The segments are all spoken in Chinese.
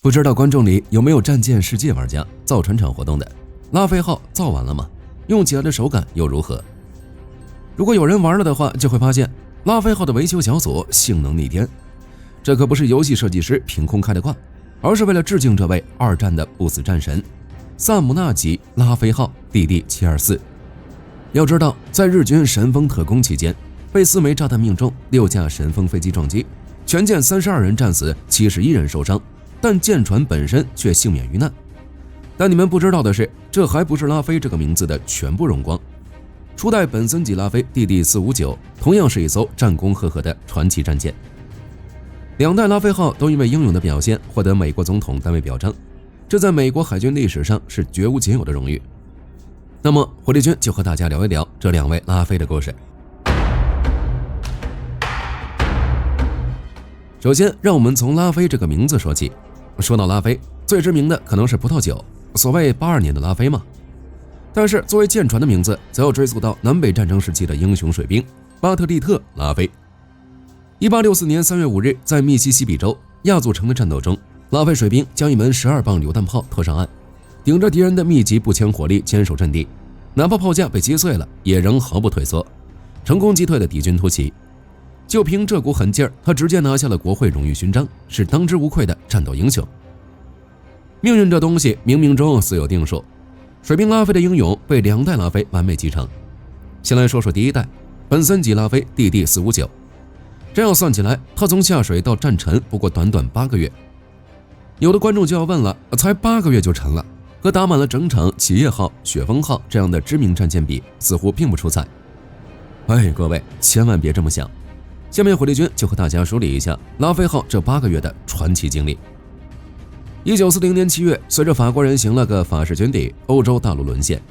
不知道观众里有没有战舰世界玩家造船厂活动的？拉菲号造完了吗？用起来的手感又如何？如果有人玩了的话，就会发现拉菲号的维修小组性能逆天。这可不是游戏设计师凭空开的挂，而是为了致敬这位二战的不死战神萨姆纳吉拉菲号 DD724。要知道，在日军神风特攻期间，被4枚炸弹命中，6架神风飞机撞击，全舰32人战死，71人受伤，但舰船本身却幸免于难。但你们不知道的是，这还不是拉菲这个名字的全部荣光。初代本森级拉菲 DD459 同样是一艘战功赫赫的传奇战舰。2代拉菲号都因为英勇的表现获得美国总统单位表彰，这在美国海军历史上是绝无仅有的荣誉。那么火力军就和大家聊一聊这2位拉菲的故事。首先让我们从拉菲这个名字说起。说到拉菲，最知名的可能是葡萄酒，所谓82年的拉菲嘛。但是作为舰船的名字，则要追溯到南北战争时期的英雄水兵巴特利特·拉菲。1864年3月5日，在密西西比州亚祖城的战斗中，拉菲水兵将一门12磅榴弹炮拖上岸，顶着敌人的密集步枪火力坚守阵地，哪怕炮架被击碎了，也仍毫不退缩，成功击退了敌军突袭。就凭这股狠劲儿，他直接拿下了国会荣誉勋章，是当之无愧的战斗英雄。命运这东西冥冥中自有定数，水兵拉菲的英勇被2代拉菲完美继承。先来说说第1代本森级拉菲 DD459， 这样算起来，他从下水到战沉不过短短8个月。有的观众就要问了，才8个月就沉了，和打满了整场企业号、雪峰号这样的知名战舰比，似乎并不出彩。各位千万别这么想。下面火力军就和大家梳理一下拉菲号这8个月的传奇经历。1940年7月，随着法国人行了个法式军底，欧洲大陆沦陷。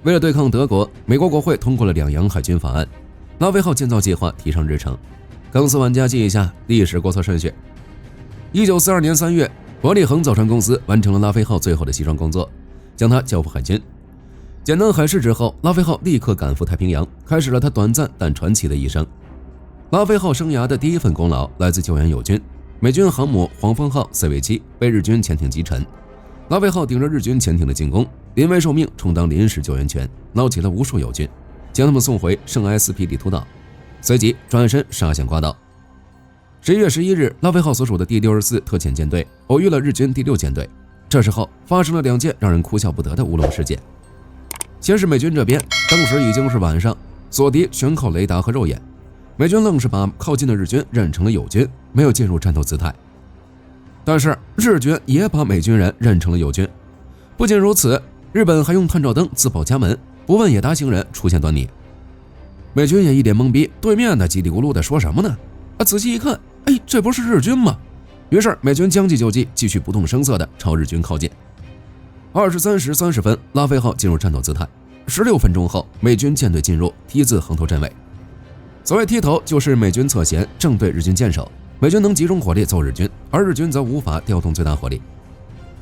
为了对抗德国，美国国会通过了2洋海军法案，拉菲号建造计划提上日程。钢丝玩家记一下历史国策顺序。1942年3月，伯利恒造船公司完成了拉菲号最后的西装工作，将它交付海军。简单海试之后，拉菲号立刻赶赴太平洋，开始了它短暂但传奇的一生。拉菲号生涯的第一份功劳来自救援友军，美军航母黄蜂号 CV7 被日军潜艇击沉，拉菲号顶着日军潜艇的进攻，临危受命充当临时救援犬，捞起了无数友军，将他们送回圣埃斯皮里图岛，随即转身杀向瓜岛。11月11日，拉菲号所属的第64特遣舰队偶遇了日军第6舰队，这时候发生了2件让人哭笑不得的乌龙事件。先是美军这边，当时已经是晚上，锁敌全靠雷达和肉眼，美军愣是把靠近的日军认成了友军，没有进入战斗姿态。但是日军也把美军人认成了友军。不仅如此，日本还用探照灯自报家门，不问也达行人出现端倪。美军也一脸懵逼，对面的叽里咕噜的说什么呢？仔细一看，这不是日军吗？于是美军将计就计，继续不动声色地朝日军靠近。23时30分，拉菲号进入战斗姿态。16分钟后，美军舰队进入 T 字横头阵位。所谓踢头，就是美军侧舷正对日军舰首，美军能集中火力揍日军，而日军则无法调动最大火力。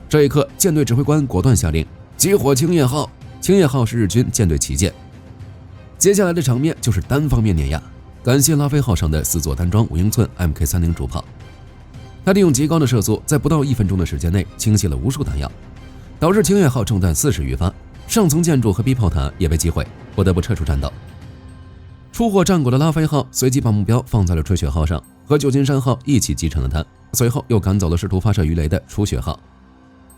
这一刻，舰队指挥官果断下令击火青叶号。青叶号是日军舰队旗舰。接下来的场面就是单方面碾压，感谢拉菲号上的4座单装5英寸 MK30 主炮，它利用极高的射速，在不到1分钟的时间内倾泻了无数弹药，导致青叶号中弹40余发，上层建筑和 B 炮塔也被击毁，不得不撤出战斗。出获战果的拉菲号随即把目标放在了吹雪号上，和旧金山号一起击沉了它，随后又赶走了试图发射鱼雷的初雪号。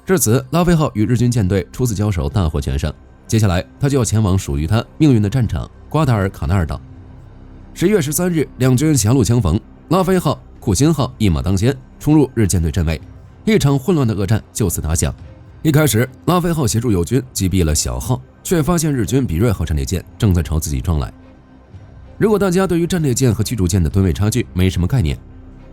至此，拉菲号与日军舰队初次交手大获全胜。接下来他就要前往属于他命运的战场瓜达尔卡纳尔岛。11月13日，两军狭路相逢，拉菲号、库辛号一马当先冲入日舰队阵位，一场混乱的恶战就此打响。一开始，拉菲号协助友军击毙了小号，却发现日军比瑞号战列舰正在朝自己撞来。如果大家对于战列舰和驱逐舰的吨位差距没什么概念，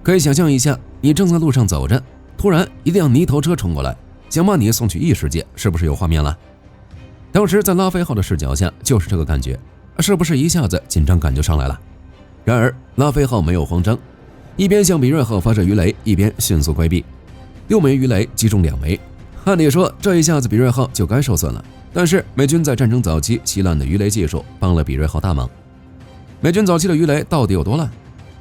可以想象一下，你正在路上走着，突然一辆泥头车冲过来，想把你送去异世界，是不是有画面了？当时在拉菲号的视角下就是这个感觉，是不是一下子紧张感就上来了？然而拉菲号没有慌张，一边向比瑞号发射鱼雷，一边迅速规避，6枚鱼雷击中2枚。按理说这一下子比瑞号就该受损了，但是美军在战争早期稀烂的鱼雷技术帮了比瑞号大忙。美军早期的鱼雷到底有多烂？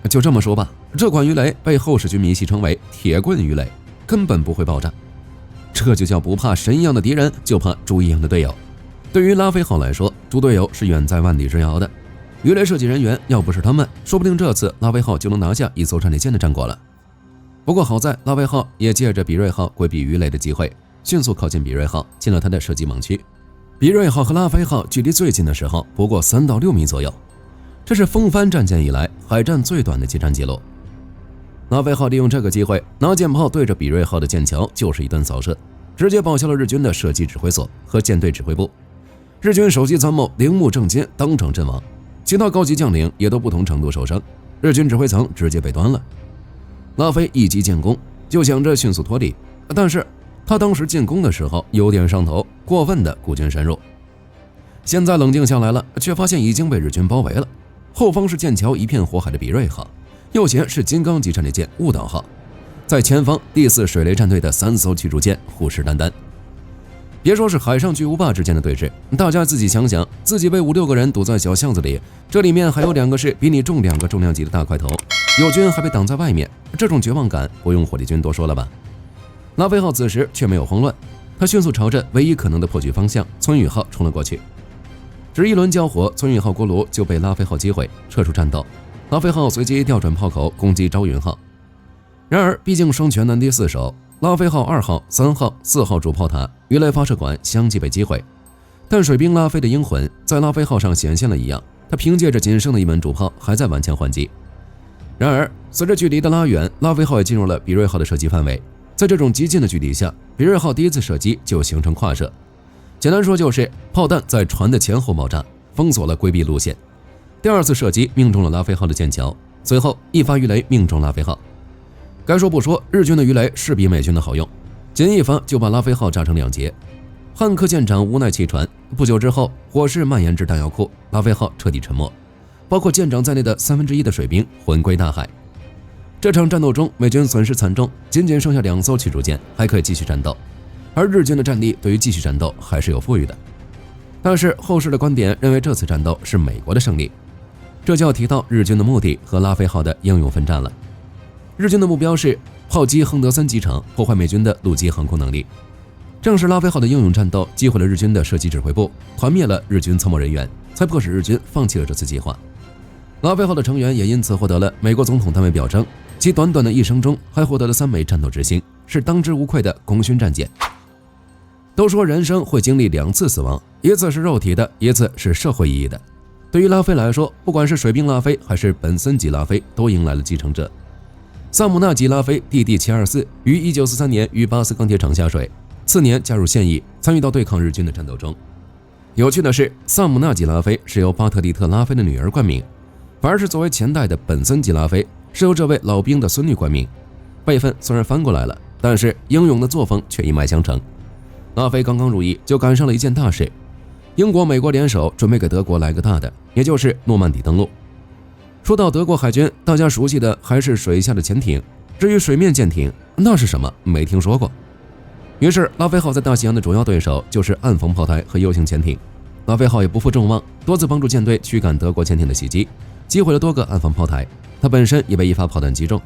就这么说吧，这款鱼雷被后世军迷戏称为铁棍鱼雷，根本不会爆炸。这就叫不怕神一样的敌人，就怕猪一样的队友。对于拉菲号来说，猪队友是远在万里之遥的。鱼雷设计人员要不是他们，说不定这次拉菲号就能拿下一艘战列舰的战果了。不过好在拉菲号也借着比瑞号规避鱼雷的机会，迅速靠近比瑞号，进了他的射击盲区。比瑞号和拉菲号距离最近的时候不过3到6米左右，这是风帆战舰以来海战最短的接战记录。拉菲号利用这个机会，拿舰炮对着比瑞号的舰桥就是一顿扫射，直接报销了日军的射击指挥所和舰队指挥部。日军首席参谋铃木正金当场阵亡，其他高级将领也都不同程度受伤，日军指挥层直接被端了。拉菲一击建功，就想着迅速脱离，但是他当时进攻的时候有点上头，过分的孤军深入。现在冷静下来了，却发现已经被日军包围了，后方是剑桥一片火海的比瑞号，右前是金刚级战列舰雾岛号，在前方第4水雷战队的3艘驱逐舰虎视眈眈。别说是海上巨无霸之间的对峙，大家自己想想，自己被5、6个人堵在小巷子里，这里面还有2个是比你重2个重量级的大块头，友军还被挡在外面，这种绝望感不用火力军多说了吧。拉菲号此时却没有慌乱，他迅速朝着唯一可能的破局方向村宇号冲了过去。只一轮交火，村宇号锅炉就被拉菲号击毁，撤出战斗。拉菲号随即调转炮口攻击朝云号。然而毕竟双拳难敌4手，拉菲号2号、3号、4号主炮塔、鱼雷发射管相继被击毁。但水兵拉菲的英魂在拉菲号上显现了一样，他凭借着仅剩的一门主炮还在顽强还击。然而随着距离的拉远，拉菲号也进入了比瑞号的射击范围。在这种极近的距离下，比瑞号第一次射击就形成跨射，简单说就是炮弹在船的前后爆炸，封锁了规避路线。第2次射击命中了拉菲号的舰桥，随后一发鱼雷命中拉菲号。该说不说，日军的鱼雷是比美军的好用，仅一发就把拉菲号炸成2截。汉克舰长无奈弃船，不久之后火势蔓延至弹药库，拉菲号彻底沉没，包括舰长在内的1/3的水兵魂归大海。这场战斗中，美军损失惨重，仅仅剩下2艘驱逐舰还可以继续战斗，而日军的战力对于继续战斗还是有富裕的。但是后世的观点认为这次战斗是美国的胜利，这就要提到日军的目的和拉菲号的英勇奋战了。日军的目标是炮击亨德森机场，破坏美军的陆基航空能力。正是拉菲号的英勇战斗击毁了日军的射击指挥部，团灭了日军参谋人员，才迫使日军放弃了这次计划。拉菲号的成员也因此获得了美国总统单位表彰，其短短的一生中还获得了3枚战斗之星，是当之无愧的功勋战舰。都说人生会经历2次死亡，一次是肉体的，一次是社会意义的。对于拉菲来说，不管是水兵拉菲还是本森级拉菲，都迎来了继承者。萨姆纳级拉菲弟弟724于1943年于巴斯钢铁厂下水，次年加入现役，参与到对抗日军的战斗中。有趣的是，萨姆纳级拉菲是由巴特利特拉菲的女儿冠名，反而是作为前代的本森级拉菲是由这位老兵的孙女冠名。辈分虽然翻过来了，但是英勇的作风却一脉相承。拉菲刚刚入役就赶上了一件大事，英国、美国联手准备给德国来个大的，也就是诺曼底登陆。说到德国海军，大家熟悉的还是水下的潜艇，至于水面舰艇，那是什么没听说过。于是拉菲号在大西洋的主要对手就是暗防炮台和 U 型潜艇。拉菲号也不负众望，多次帮助舰队驱赶德国潜艇的袭击，击毁了多个暗防炮台，他本身也被一发炮弹击中。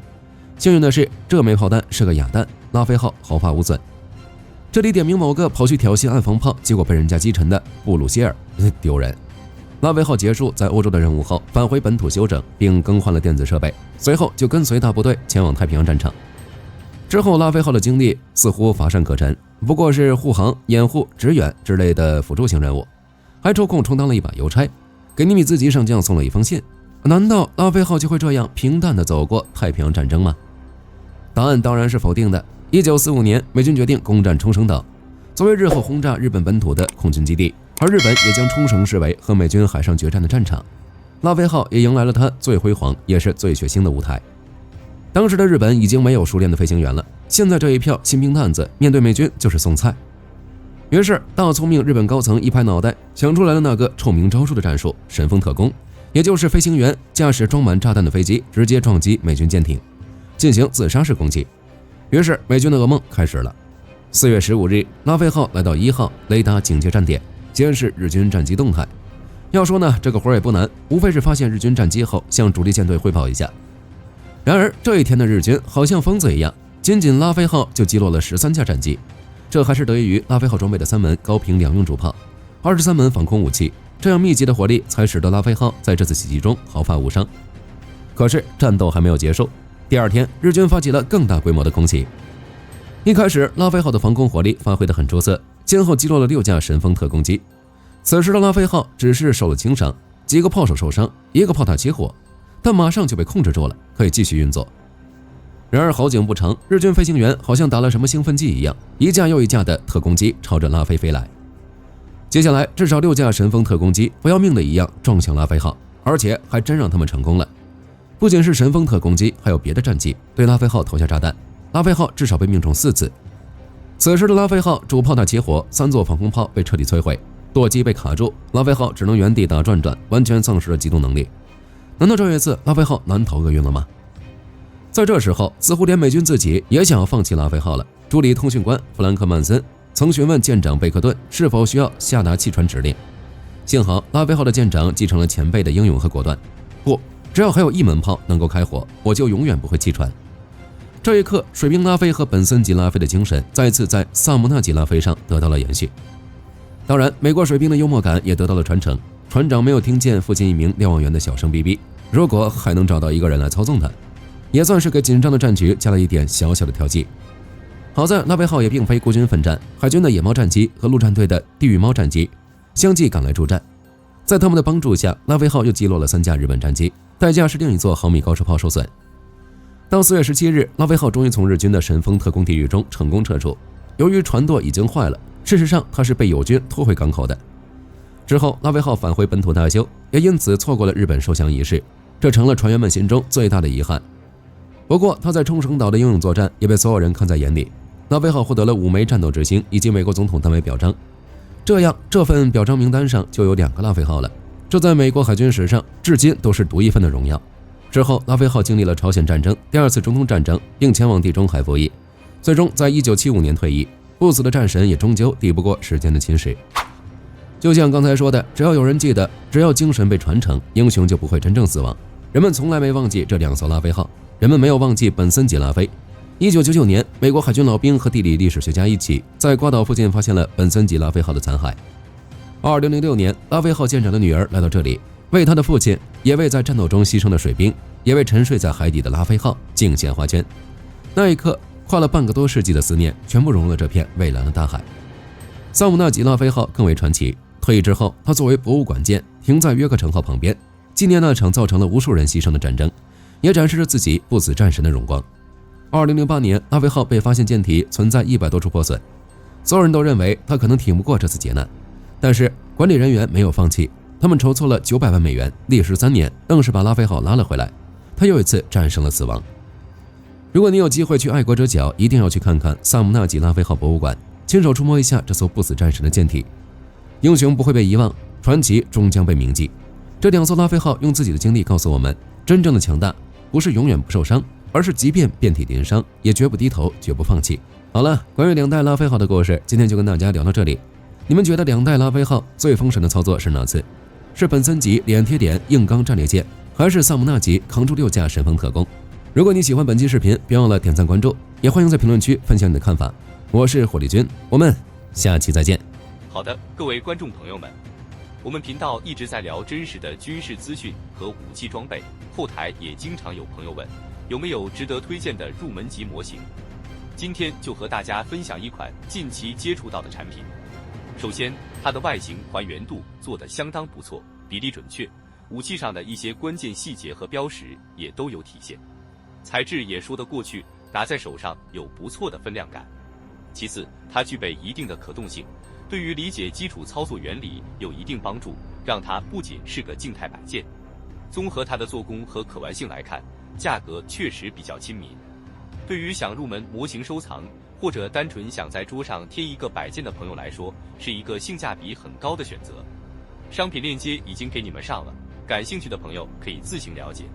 幸运的是，这枚炮弹是个哑弹，拉菲号毫发无损。这里点名某个跑去挑衅暗防炮，结果被人家击沉的布鲁歇尔，丢人。拉菲号结束在欧洲的任务后，返回本土休整，并更换了电子设备，随后就跟随大部队前往太平洋战场。之后拉菲号的经历似乎乏善可陈，不过是护航、掩护、支援之类的辅助性任务，还抽空充当了一把邮差，给尼米兹级上将送了一封信。难道拉菲号就会这样平淡地走过太平洋战争吗？答案当然是否定的。1945年，美军决定攻占冲绳岛，作为日后轰炸日本本土的空军基地，而日本也将冲绳视为和美军海上决战的战场。拉菲号也迎来了它最辉煌也是最血腥的舞台。当时的日本已经没有熟练的飞行员了，现在这一票新兵蛋子面对美军就是送菜。于是大聪明日本高层一拍脑袋，想出来了那个臭名昭著的战术——神风特攻，也就是飞行员驾驶装满炸弹的飞机直接撞击美军舰艇，进行自杀式攻击。于是美军的噩梦开始了。4月15日，拉菲号来到1号雷达警戒站点，监视日军战机动态。要说呢，这个活也不难，无非是发现日军战机后向主力舰队汇报一下。然而这一天的日军好像疯子一样，仅仅拉菲号就击落了13架战机，这还是得益于拉菲号装备的3门高频两用主炮、23门防空武器，这样密集的火力才使得拉菲号在这次袭击中毫发无伤。可是战斗还没有结束，第二天日军发起了更大规模的空袭。一开始拉菲号的防空火力发挥得很出色，先后击落了6架神风特攻机。此时的拉菲号只是受了轻伤，几个炮手受伤，一个炮塔起火，但马上就被控制住了，可以继续运作。然而好景不长，日军飞行员好像打了什么兴奋剂一样，一架又一架的特攻机朝着拉菲飞来。接下来至少6架神风特攻机不要命的一样撞向拉菲号，而且还真让他们成功了。不仅是神风特攻机，还有别的战机对拉菲号投下炸弹，拉菲号至少被命中4次。此时的拉菲号主炮塔起火，3座防空炮被彻底摧毁，舵机被卡住，拉菲号只能原地打转转，完全丧失了机动能力。难道这一次拉菲号难逃厄运了吗？在这时候，似乎连美军自己也想要放弃拉菲号了。助理通讯官弗兰克·曼森曾询问舰长贝克顿是否需要下达弃船指令。幸好拉菲号的舰长继承了前辈的英勇和果断，不，只要还有1门炮能够开火，我就永远不会弃船。这一刻，水兵拉菲和本森级拉菲的精神再次在萨姆纳级拉菲上得到了延续。当然，美国水兵的幽默感也得到了传承。船长没有听见附近一名瞭望员的小声逼逼，如果还能找到一个人来操纵他，也算是给紧张的战局加了一点小小的调剂。好在拉菲号也并非孤军奋战，海军的野猫战机和陆战队的地狱猫战机相继赶来助战，在他们的帮助下，拉菲号又击落了3架日本战机，代价是另一座毫米高射炮受损。到4月17日，拉菲号终于从日军的神风特攻地狱中成功撤出。由于船舵已经坏了，事实上它是被友军拖回港口的。之后拉菲号返回本土大修，也因此错过了日本受降仪式，这成了船员们心中最大的遗憾。不过他在冲绳岛的英勇作战也被所有人看在眼里，拉菲号获得了5枚战斗之星以及美国总统单位表彰，这样这份表彰名单上就有2个拉菲号了，这在美国海军史上至今都是独一份的荣耀。之后拉菲号经历了朝鲜战争、第2次中东战争，并前往地中海服役，最终在1975年退役。不死的战神也终究抵不过时间的侵蚀。就像刚才说的，只要有人记得，只要精神被传承，英雄就不会真正死亡。人们从来没忘记这2艘拉菲号，人们没有忘记本森级拉菲。1999年，美国海军老兵和地理历史学家一起在瓜岛附近发现了本森级拉菲号的残骸。2006年，拉菲号舰长的女儿来到这里，为他的父亲，也为在战斗中牺牲的水兵，也为沉睡在海底的拉菲号敬献花圈。那一刻，跨了半个多世纪的思念全部融入了这片蔚蓝的大海。萨姆纳级拉菲号更为传奇，退役之后，它作为博物馆舰停在约克城号旁边，纪念那场造成了无数人牺牲的战争，也展示着自己不死战神的荣光。2008年，拉菲号被发现舰体存在100多处破损，所有人都认为它可能挺不过这次劫难，但是管理人员没有放弃，他们筹措了900万美元，历时3年，硬是把拉菲号拉了回来，它又一次战胜了死亡。如果你有机会去爱国者角，一定要去看看萨姆纳级拉菲号博物馆，亲手触摸一下这艘不死战神的舰体。英雄不会被遗忘，传奇终将被铭记。这2艘拉菲号用自己的经历告诉我们，真正的强大不是永远不受伤，而是即便遍体鳞伤，也绝不低头，绝不放弃。好了，关于2代拉菲号的故事，今天就跟大家聊到这里。你们觉得2代拉菲号最封神的操作是哪次？是本森级脸贴脸硬刚战列舰，还是萨姆纳级扛住6架神风特攻？如果你喜欢本期视频，别忘了点赞关注，也欢迎在评论区分享你的看法。我是火力军，我们下期再见。好的，各位观众朋友们，我们频道一直在聊真实的军事资讯和武器装备，后台也经常有朋友问，有没有值得推荐的入门级模型？今天就和大家分享一款近期接触到的产品。首先，它的外形还原度做得相当不错，比例准确，武器上的一些关键细节和标识也都有体现。材质也说得过去，拿在手上有不错的分量感。其次，它具备一定的可动性，对于理解基础操作原理有一定帮助，让它不仅是个静态摆件。综合它的做工和可玩性来看，价格确实比较亲民。对于想入门模型收藏，或者单纯想在桌上贴一个摆件的朋友来说，是一个性价比很高的选择。商品链接已经给你们上了，感兴趣的朋友可以自行了解。